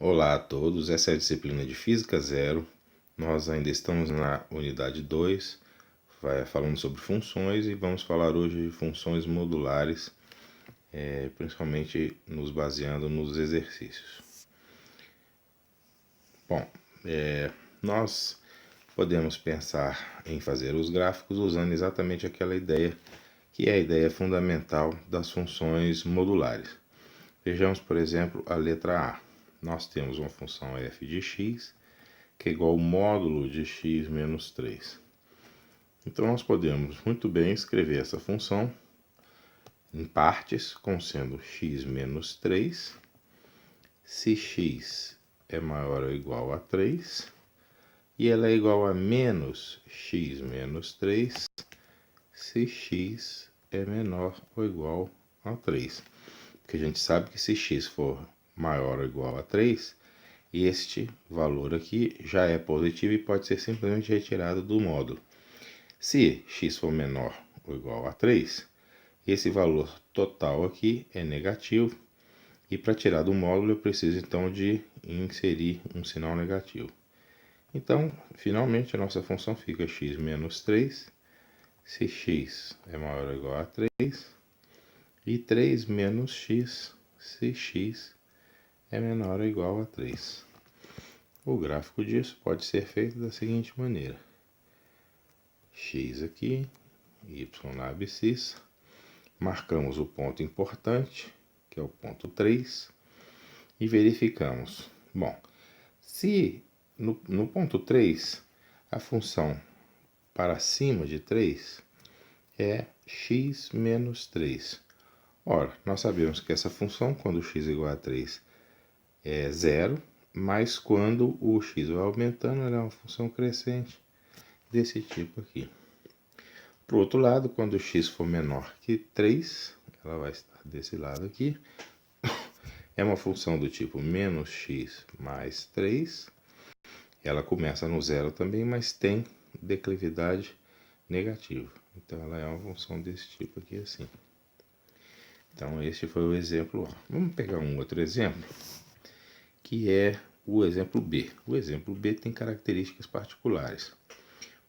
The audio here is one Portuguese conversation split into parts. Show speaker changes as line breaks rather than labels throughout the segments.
Olá a todos, essa é a disciplina de Física Zero. Nós ainda estamos na unidade 2, falando sobre funções e vamos falar hoje de funções modulares, principalmente nos baseando nos exercícios. Bom, nós podemos pensar em fazer os gráficos usando exatamente aquela ideia, que é a ideia fundamental das funções modulares. Vejamos, por exemplo, a letra A. Nós temos uma função f de x, que é igual ao módulo de x menos 3. Então, nós podemos muito bem escrever essa função em partes, como sendo x menos 3, se x é maior ou igual a 3, e ela é igual a menos x menos 3, se x é menor ou igual a 3. Porque a gente sabe que se x for maior ou igual a 3, este valor aqui já é positivo e pode ser simplesmente retirado do módulo. Se x for menor ou igual a 3, esse valor total aqui é negativo. E para tirar do módulo eu preciso então de inserir um sinal negativo. Então, finalmente a nossa função fica x menos 3, se x é maior ou igual a 3, e 3 menos x, se x é menor ou igual a 3. O gráfico disso pode ser feito da seguinte maneira. X aqui, y na abscissa. Marcamos o ponto importante, que é o ponto 3, e verificamos. Bom, se no ponto 3 a função para cima de 3 é x menos 3. Ora, nós sabemos que essa função, quando x é igual a 3, é zero, mas quando o x vai aumentando, ela é uma função crescente desse tipo aqui. Por outro lado, quando x for menor que 3, ela vai estar desse lado aqui. É uma função do tipo menos x mais 3. Ela começa no zero também, mas tem declividade negativa. Então, ela é uma função desse tipo aqui assim. Então, este foi o exemplo A. Vamos pegar um outro exemplo, que é o exemplo B. O exemplo B tem características particulares.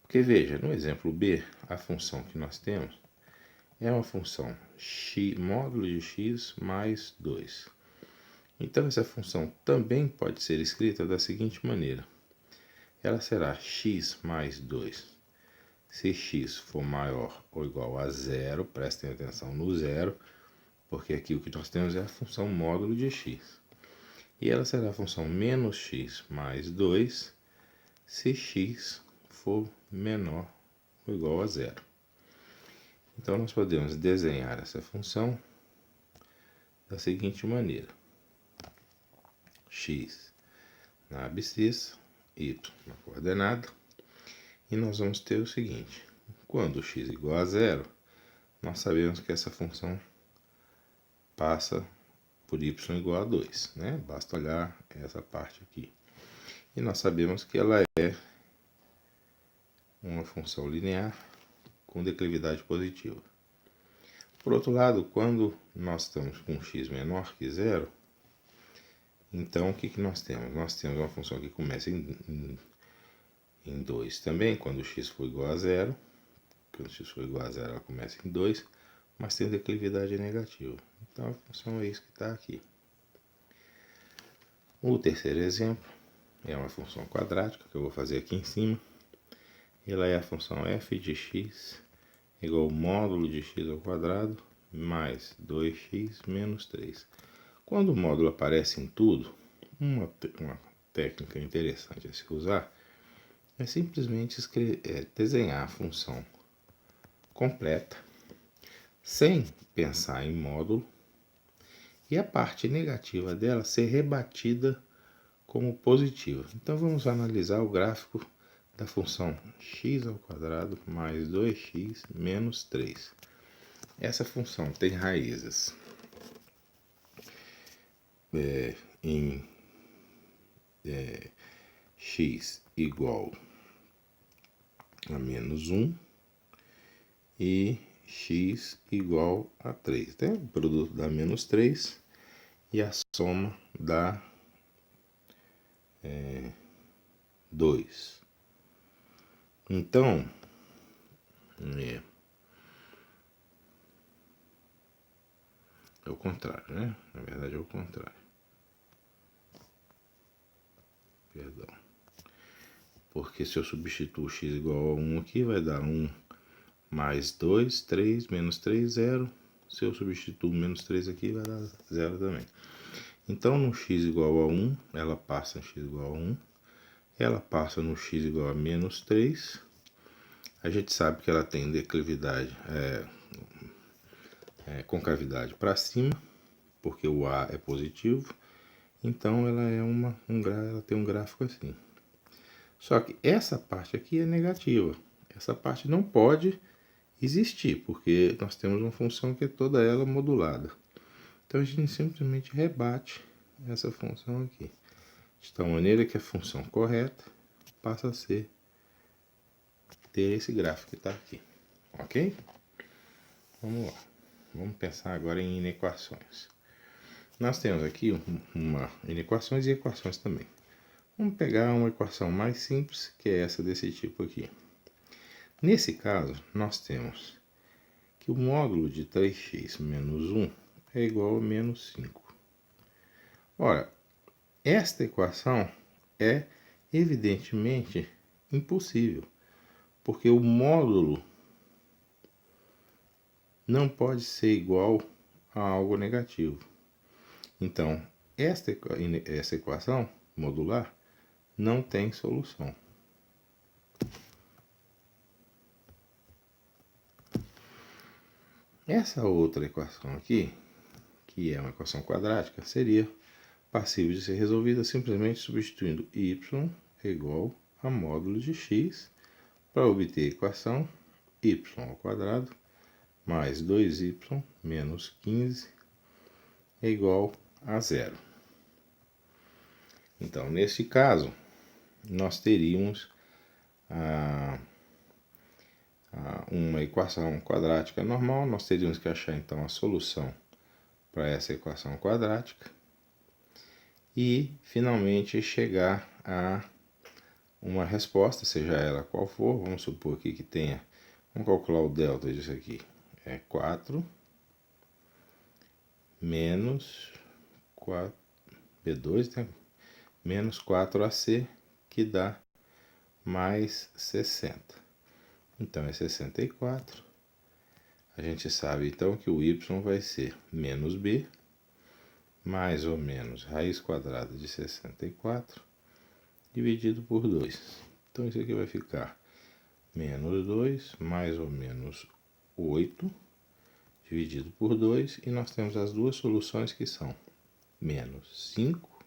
Porque veja, no exemplo B, a função que nós temos é uma função x, módulo de x mais 2. Então, essa função também pode ser escrita da seguinte maneira. Ela será x mais 2. Se x for maior ou igual a zero, prestem atenção no zero, porque aqui o que nós temos é a função módulo de x. E ela será a função menos x mais 2, se x for menor ou igual a zero. Então, nós podemos desenhar essa função da seguinte maneira. X na abscissa, y na coordenada. E nós vamos ter o seguinte. Quando x é igual a zero, nós sabemos que essa função passa por y igual a 2. Né? Basta olhar essa parte aqui. E nós sabemos que ela é uma função linear com declividade positiva. Por outro lado, quando nós estamos com x menor que zero, então o que nós temos? Nós temos uma função que começa em 2 também, quando x for igual a zero. Quando x for igual a zero, ela começa em 2, mas tem declividade negativa. Então a função é isso que está aqui. O terceiro exemplo é uma função quadrática, que eu vou fazer aqui em cima. Ela é a função f de x igual ao módulo de x ao quadrado mais 2x menos 3. Quando o módulo aparece em tudo, uma técnica interessante a se usar é simplesmente desenhar a função completa, sem pensar em módulo, e a parte negativa dela ser rebatida como positiva. Então, vamos analisar o gráfico da função x ao quadrado mais 2x menos 3. Essa função tem raízes em x igual a menos 1 e x igual a 3. Né? O produto dá menos 3 e a soma dá 2. Então, é o contrário, né? Na verdade é o contrário. Perdão. Porque se eu substituo x igual a 1 aqui, vai dar 1 mais 2, 3, menos 3, 0. Se eu substituo menos 3 aqui, vai dar 0 também. Então, no x igual a 1, ela passa no x igual a 1. Ela passa no x igual a menos 3. A gente sabe que ela tem declividade, concavidade para cima, porque o A é positivo. Então, ela ela tem um gráfico assim. Só que essa parte aqui é negativa. Essa parte não pode existir, porque nós temos uma função que é toda ela modulada. Então a gente simplesmente rebate essa função aqui, de tal maneira que a função correta passa a ter esse gráfico que está aqui. Ok? Vamos lá. Vamos pensar agora em inequações. Nós temos aqui inequações e equações também. Vamos pegar uma equação mais simples, que é essa desse tipo aqui. Nesse caso, nós temos que o módulo de 3x menos 1 é igual a menos 5. Ora, esta equação é evidentemente impossível, porque o módulo não pode ser igual a algo negativo. Então, essa equação modular não tem solução. Essa outra equação aqui, que é uma equação quadrática, seria passível de ser resolvida simplesmente substituindo y é igual a módulo de x para obter a equação y ao quadrado mais 2y menos 15 é igual a 0. Então, nesse caso, nós teríamos uma equação quadrática normal. Nós teríamos que achar, então, a solução para essa equação quadrática e, finalmente, chegar a uma resposta, seja ela qual for. Vamos supor aqui que tenha, vamos calcular o delta disso aqui, é 4 menos 4, B2, né? Menos 4AC, que dá mais 60. Então, é 64. A gente sabe, então, que o y vai ser menos b, mais ou menos raiz quadrada de 64, dividido por 2. Então, isso aqui vai ficar menos 2, mais ou menos 8, dividido por 2. E nós temos as duas soluções que são menos 5,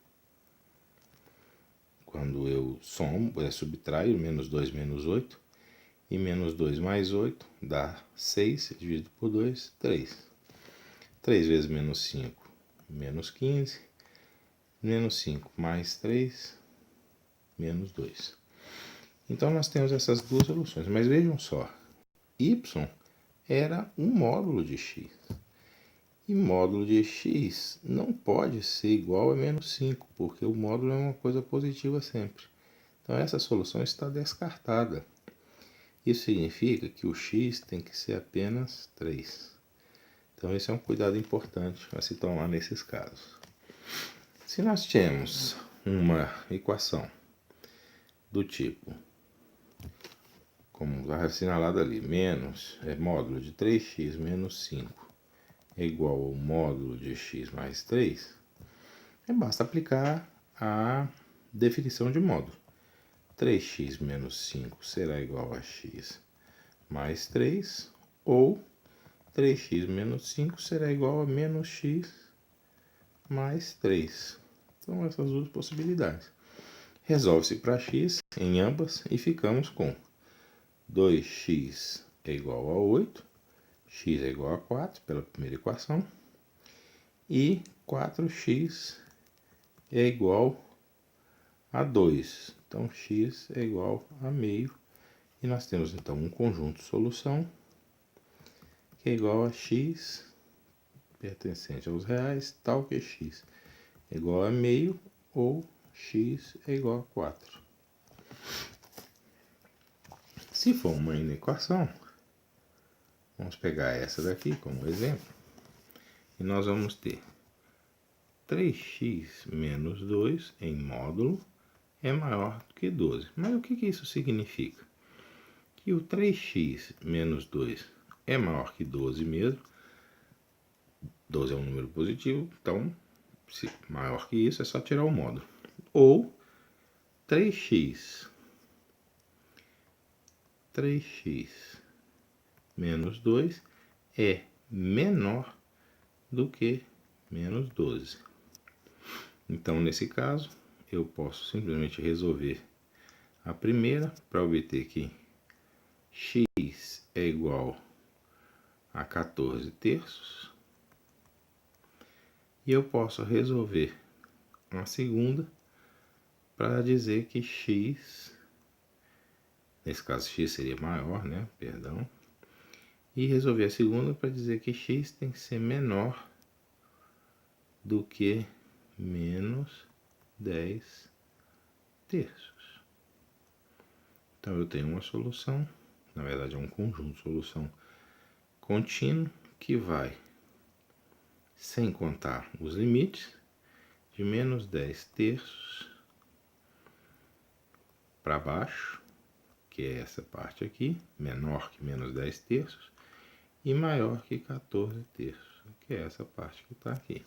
quando eu subtraio menos 2 menos 8, e menos 2 mais 8 dá 6, dividido por 2, 3. 3 vezes menos 5, menos 15. Menos 5 mais 3, menos 2. Então, nós temos essas duas soluções. Mas vejam só, y era um módulo de x. E módulo de x não pode ser igual a menos 5, porque o módulo é uma coisa positiva sempre. Então, essa solução está descartada. Isso significa que o x tem que ser apenas 3. Então, esse é um cuidado importante a se tomar nesses casos. Se nós temos uma equação do tipo, como está assinalado ali, módulo de 3x menos 5 é igual ao módulo de x mais 3, basta aplicar a definição de módulo. 3x menos 5 será igual a x mais 3, ou 3x menos 5 será igual a menos x mais 3. Então, essas duas possibilidades. Resolve-se para x em ambas e ficamos com 2x é igual a 8, x é igual a 4 pela primeira equação, e 4x é igual a 2. Então, x é igual a meio. E nós temos, então, um conjunto de solução que é igual a x pertencente aos reais, tal que x é igual a meio, ou x é igual a 4. Se for uma inequação, vamos pegar essa daqui como exemplo, e nós vamos ter 3x menos 2 em módulo é maior do que 12. Mas o que isso significa? Que o 3x menos 2 é maior que 12 mesmo. 12 é um número positivo, então, se maior que isso, é só tirar o módulo. Ou 3x menos 2 é menor do que menos 12. Então, nesse caso, eu posso simplesmente resolver a primeira para obter que x é igual a 14 terços. E eu posso resolver a segunda para dizer que x, nesse caso x seria maior, né? Perdão. E resolver a segunda para dizer que x tem que ser menor do que menos 10 terços. Então eu tenho uma solução, na verdade é um conjunto de solução contínuo que vai, sem contar os limites, de menos 10 terços para baixo, que é essa parte aqui, menor que menos 10 terços, e maior que 14 terços, que é essa parte que está aqui.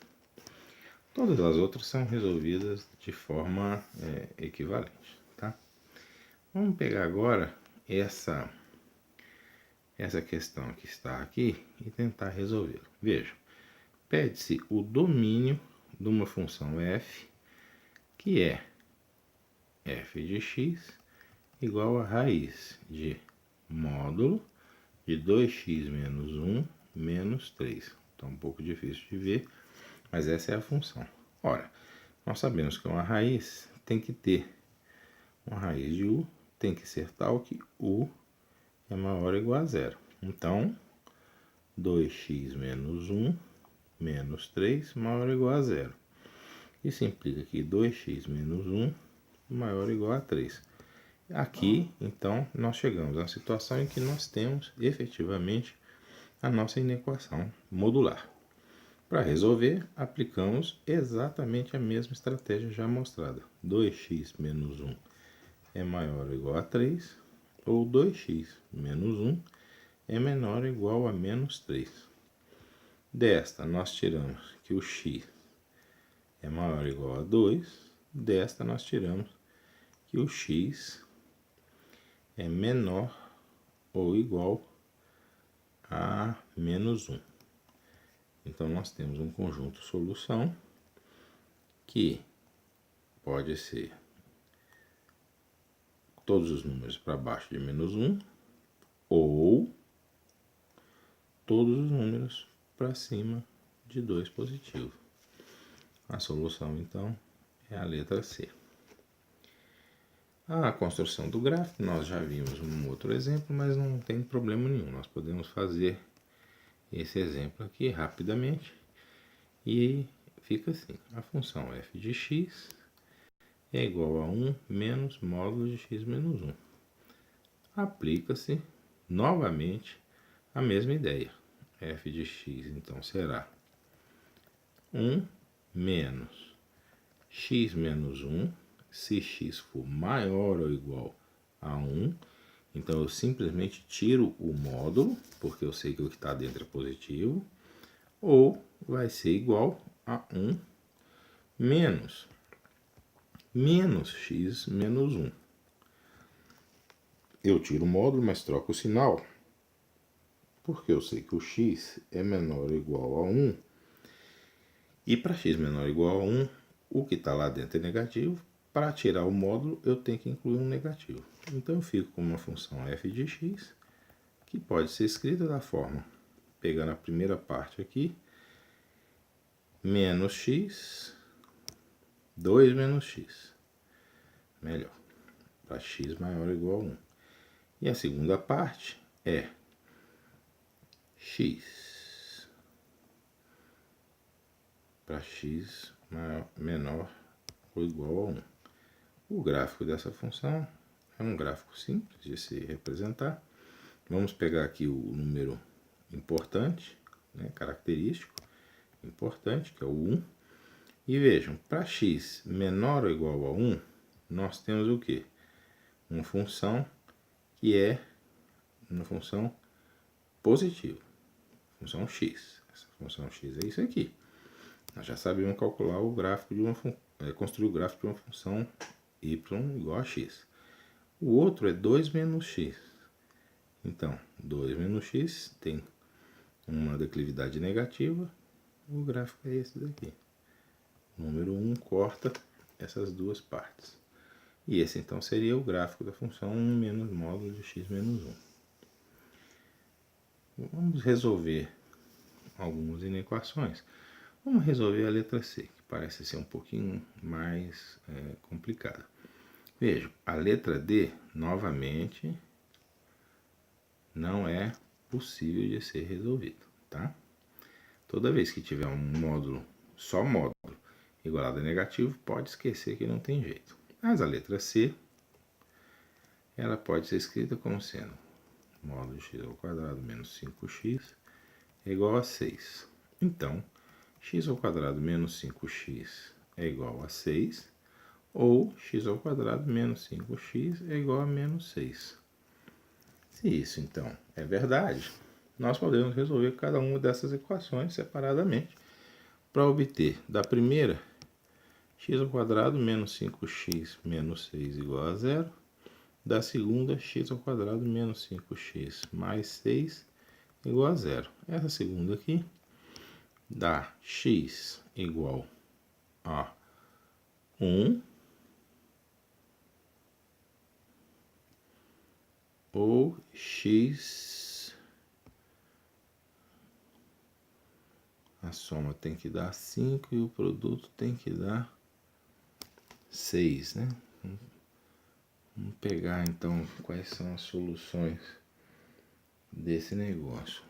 Todas as outras são resolvidas de forma equivalente, tá? Vamos pegar agora essa questão que está aqui e tentar resolvê-la. Veja, pede-se o domínio de uma função f, que é f de x igual a raiz de módulo de 2x menos 1 menos 3. Está um pouco difícil de ver, mas essa é a função. Ora, nós sabemos que uma raiz tem que ter uma raiz de u, tem que ser tal que u é maior ou igual a zero. Então, 2x menos 1 menos 3 maior ou igual a zero. Isso implica que 2x menos 1 maior ou igual a 3. Aqui, então, nós chegamos à situação em que nós temos efetivamente a nossa inequação modular. Para resolver, aplicamos exatamente a mesma estratégia já mostrada. 2x menos 1 é maior ou igual a 3, ou 2x menos 1 é menor ou igual a menos 3. Desta, nós tiramos que o x é maior ou igual a 2. Desta, nós tiramos que o x é menor ou igual a menos 1. Então, nós temos um conjunto solução que pode ser todos os números para baixo de menos 1 ou todos os números para cima de 2 positivo. A solução, então, é a letra C. A construção do gráfico, nós já vimos um outro exemplo, mas não tem problema nenhum. Nós podemos fazer esse exemplo aqui rapidamente e fica assim. A função f de x é igual a 1 menos módulo de x menos 1. Aplica-se novamente a mesma ideia. F de x, então, será 1 menos x menos 1. Se x for maior ou igual a 1, então eu simplesmente tiro o módulo, porque eu sei que o que está dentro é positivo, ou vai ser igual a 1 menos x menos 1. Eu tiro o módulo, mas troco o sinal, porque eu sei que o x é menor ou igual a 1, e para x menor ou igual a 1, o que está lá dentro é negativo. Para tirar o módulo, eu tenho que incluir um negativo. Então, eu fico com uma função f de x, que pode ser escrita da forma, pegando a primeira parte aqui, menos x, 2 menos x. Melhor, para x maior ou igual a 1. E a segunda parte é x para x menor ou igual a 1. O gráfico dessa função é um gráfico simples de se representar. Vamos pegar aqui o número importante, né, característico, importante, que é o 1. E vejam, para x menor ou igual a 1, nós temos o quê? Uma função que é uma função positiva, função x. Essa função x é isso aqui. Nós já sabemos calcular o gráfico de uma construir o gráfico de uma função y igual a x. O outro é 2 menos x. Então, 2 menos x tem uma declividade negativa. O gráfico é esse daqui. O número 1 corta essas duas partes. E esse então seria o gráfico da função 1 menos módulo de x menos 1. Vamos resolver algumas inequações. Vamos resolver a letra C, que parece ser um pouquinho mais complicada. Vejam, a letra D, novamente, não é possível de ser resolvido, tá? Toda vez que tiver um módulo, só módulo, igualado a negativo, pode esquecer que não tem jeito. Mas a letra C, ela pode ser escrita como sendo módulo de x ao quadrado menos 5x é igual a 6. Então, x ao quadrado menos 5x é igual a 6, ou x ao quadrado menos 5x é igual a menos 6. Se isso, então, é verdade, nós podemos resolver cada uma dessas equações separadamente para obter da primeira x ao quadrado menos 5x menos 6 igual a 0, da segunda x ao quadrado menos 5x mais 6 igual a 0. Essa segunda aqui dá x igual a 1 ou x, a soma tem que dar 5 e o produto tem que dar 6, né? Vamos pegar então quais são as soluções desse negócio.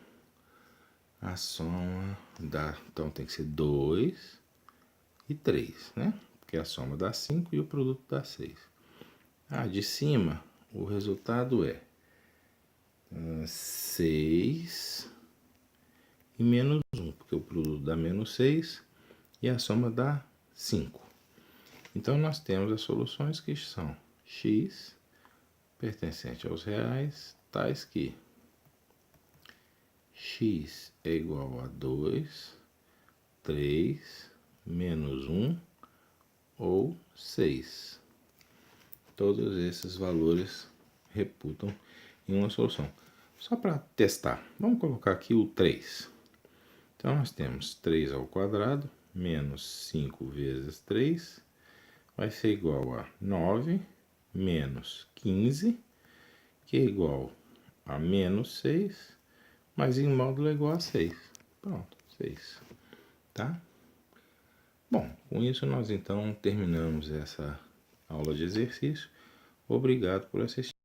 A soma dá, então tem que ser 2 e 3, né? Porque a soma dá 5 e o produto dá 6. De cima, o resultado é 6 e menos 1, porque o produto dá menos 6 e a soma dá 5. Então, nós temos as soluções que são x pertencente aos reais, tais que x é igual a 2, 3, menos 1 ou 6. Todos esses valores reputam em uma solução. Só para testar, vamos colocar aqui o 3. Então, nós temos 3 ao quadrado menos 5 vezes 3 vai ser igual a 9 menos 15, que é igual a menos 6, mas em módulo é igual a 6. Pronto, 6. Tá? Bom, com isso nós então terminamos essa aula de exercício. Obrigado por assistir.